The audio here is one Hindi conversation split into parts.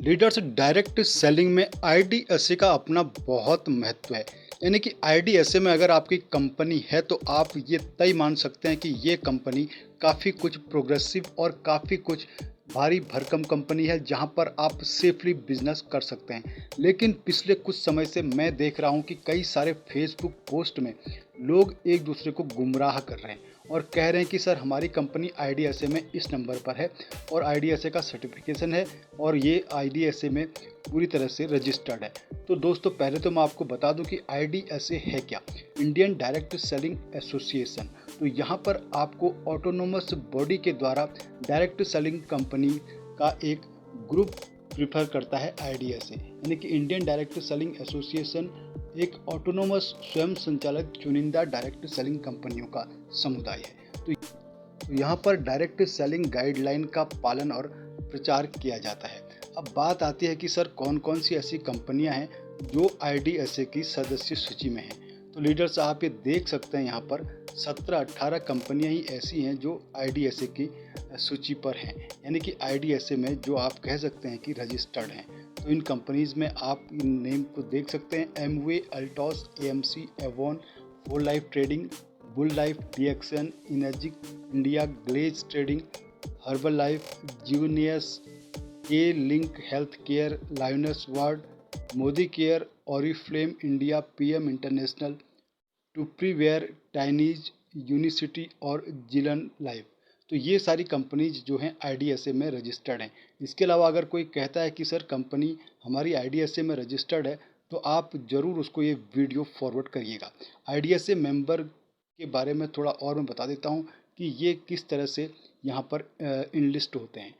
लीडर्स डायरेक्ट सेलिंग में आईडीएसए का अपना बहुत महत्व है। यानी कि आईडीएसए में अगर आपकी कंपनी है तो आप ये तय मान सकते हैं कि ये कंपनी काफ़ी कुछ प्रोग्रेसिव और काफ़ी कुछ भारी भरकम कंपनी है जहां पर आप सेफली बिजनेस कर सकते हैं। लेकिन पिछले कुछ समय से मैं देख रहा हूं कि कई सारे फेसबुक पोस्ट में लोग एक दूसरे को गुमराह कर रहे हैं और कह रहे हैं कि सर हमारी कंपनी आईडीएसए में इस नंबर पर है और आईडीएसए का सर्टिफिकेशन है और ये आईडीएसए में पूरी तरह से रजिस्टर्ड है। तो दोस्तों पहले तो मैं आपको बता दूं कि आईडीएसए है क्या। Indian direct selling association. तो यहाँ पर आपको ऑटोनोमस बॉडी के द्वारा डायरेक्ट सेलिंग कंपनी का एक ग्रुप प्रिफर करता है आईडीएसए, यानी कि इंडियन डायरेक्ट सेलिंग एसोसिएशन एक ऑटोनोमस स्वयं संचालित चुनिंदा डायरेक्ट सेलिंग कंपनियों का समुदाय है। तो यहाँ पर डायरेक्ट सेलिंग गाइडलाइन का पालन और प्रचार किया जाता है। अब बात आती है कि सर कौन कौन सी ऐसी कंपनियां हैं जो आईडीएसए की सदस्य सूची में हैं। तो लीडर्स आप ये देख सकते हैं यहाँ पर 17-18 कंपनियां ही ऐसी हैं जो आईडीएसए की सूची पर हैं, यानी कि आईडीएसए में जो आप कह सकते हैं कि रजिस्टर्ड हैं। तो इन कंपनीज में आप इन नेम को देख सकते हैं: Amway, Altos, AMC, Avon, Four Life Trading, Bull Life, DXN, Energy India, Glaze Trading, Herbalife, जीवनियस, के लिंक हेल्थ केयर, लाइनस वार्ड, Modi care, Oriflame India, PM International, Tupperware, टाइनीज, यूनिसिटी और जिलन लाइफ। तो ये सारी कंपनीज जो हैं आईडीएसए में रजिस्टर्ड हैं। इसके अलावा अगर कोई कहता है कि सर कंपनी हमारी आईडीएसए में रजिस्टर्ड है तो आप ज़रूर उसको ये वीडियो फॉरवर्ड करिएगा। आईडीएसए मेंबर के बारे में थोड़ा और मैं बता देता हूँ कि ये किस तरह से यहाँ पर इनलिस्ट होते हैं।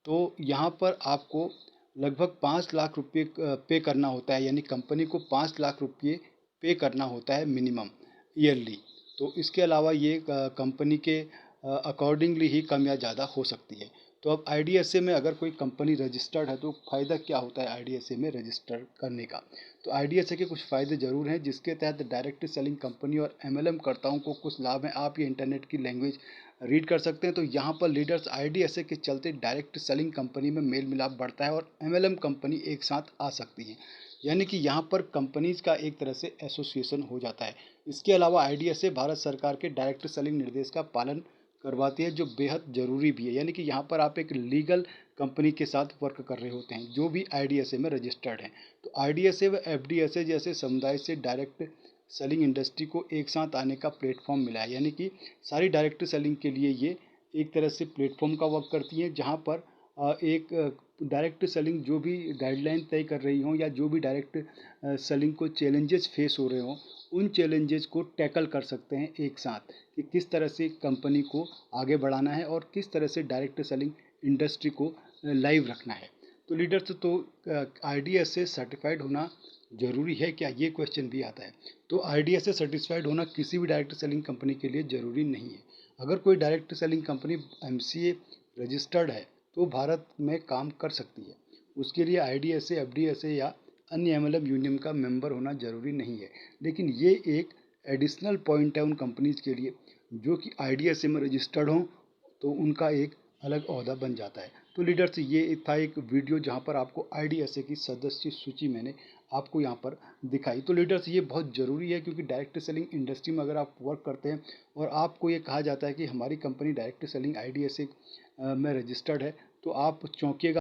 तो यहाँ पर आपको लगभग 5 लाख रुपये पे करना होता है, यानी कंपनी को 5 लाख रुपये पे करना होता है मिनिमम ईयरली। तो इसके अलावा ये कंपनी के अकॉर्डिंगली ही कम या ज़्यादा हो सकती है। तो अब आईडीएसए में अगर कोई कंपनी रजिस्टर्ड है तो फ़ायदा क्या होता है आईडीएसए में रजिस्टर करने का। तो आईडीएसए के कुछ फ़ायदे ज़रूर हैं जिसके तहत डायरेक्ट सेलिंग कंपनी और एमएलएम करताओं को कुछ लाभ हैं। आप ये इंटरनेट की लैंग्वेज रीड कर सकते हैं। तो यहाँ पर लीडर्स आईडीएसए के चलते डायरेक्ट सेलिंग कंपनी में मेल मिलाप बढ़ता है और एमएलएम कंपनी एक साथ आ सकती है, यानी कि यहाँ पर कंपनीज का एक तरह से एसोसिएशन हो जाता है। इसके अलावा आईडीएसए भारत सरकार के डायरेक्ट सेलिंग निर्देश का पालन करवाती है जो बेहद ज़रूरी भी है, यानी कि यहाँ पर आप एक लीगल कंपनी के साथ वर्क कर रहे होते हैं जो भी आईडीएसए में रजिस्टर्ड हैं। तो आईडीएसए व एफडीएसए जैसे समुदाय से डायरेक्ट सेलिंग इंडस्ट्री को एक साथ आने का प्लेटफॉर्म मिला है, यानी कि सारी डायरेक्ट सेलिंग के लिए ये एक तरह से प्लेटफॉर्म का वर्क करती हैं जहाँ पर एक डायरेक्ट सेलिंग जो भी गाइडलाइन तय कर रही हों या जो भी डायरेक्ट सेलिंग को चैलेंजेस फेस हो रहे हों उन चैलेंजेस को टैकल कर सकते हैं एक साथ कि किस तरह से कंपनी को आगे बढ़ाना है और किस तरह से डायरेक्ट सेलिंग इंडस्ट्री को लाइव रखना है। तो लीडर्स तो आईडीएसए सर्टिफाइड होना ज़रूरी है क्या, ये क्वेश्चन भी आता है। तो आईडीएसए सर्टिफाइड होना किसी भी डायरेक्ट सेलिंग कंपनी के लिए ज़रूरी नहीं है। अगर कोई direct selling company MCA registered है तो भारत में काम कर सकती है। उसके लिए आईडीएसए, एफडीएसए या अन्य एमएलएम यूनियन का मेंबर होना ज़रूरी नहीं है। लेकिन ये एक एडिशनल पॉइंट है उन कंपनीज के लिए जो कि आईडीएसए में रजिस्टर्ड हों, तो उनका एक अलग ओहदा बन जाता है। तो लीडर्स ये था एक वीडियो जहाँ पर आपको आईडीएसए की सदस्य सूची मैंने आपको यहाँ पर दिखाई। तो लीडर्स ये बहुत ज़रूरी है क्योंकि डायरेक्ट सेलिंग इंडस्ट्री में अगर आप वर्क करते हैं और आपको ये कहा जाता है कि हमारी कंपनी डायरेक्ट सेलिंग आईडीएसए में रजिस्टर्ड है तो आप चौंकिएगा।